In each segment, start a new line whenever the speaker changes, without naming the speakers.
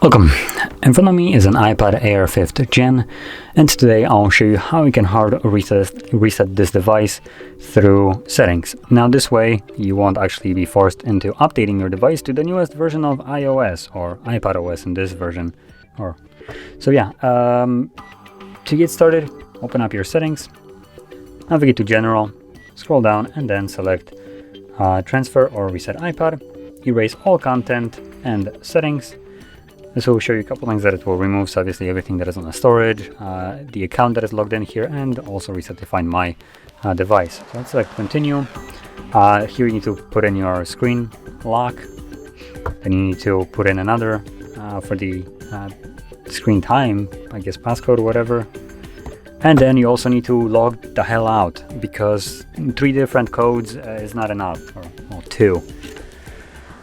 Welcome. In front of me is an iPad Air 5th Gen, and today I'll show you how you can hard reset this device through settings. Now this way you won't actually be forced into updating your device to the newest version of iOS or iPadOS in this version. To get started, open up your settings, navigate to General, scroll down and then select Transfer or Reset iPad, erase all content and settings. This will show you a couple things that it will remove, so obviously everything that is on the storage, the account that is logged in here, and also reset to Find My device. So let's select Continue. Here you need to put in your screen lock, then you need to put in another for the screen time, I guess passcode or whatever. And then you also need to log the hell out, because 3 different codes is not enough, or 2.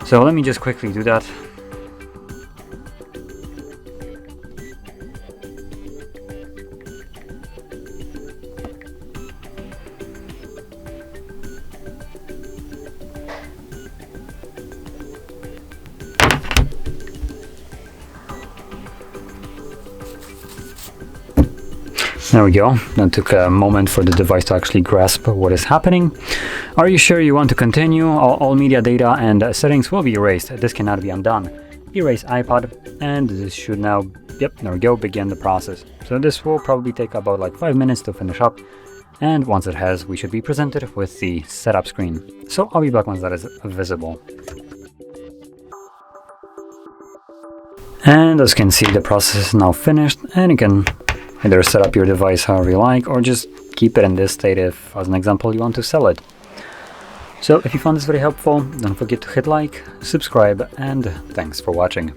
So let me just quickly do that. There we go. That took a moment for the device to actually grasp what is happening. Are you sure you want to continue? All media data and settings will be erased. This cannot be undone. Erase iPad, and this should now, there we go, begin the process. So this will probably take about like 5 minutes to finish up, and once it has, we should be presented with the setup screen. So I'll be back once that is visible. And as you can see, the process is now finished, and you can either set up your device however you like, or just keep it in this state if, as an example, you want to sell it. So if you found this very helpful, don't forget to hit like, subscribe, and thanks for watching.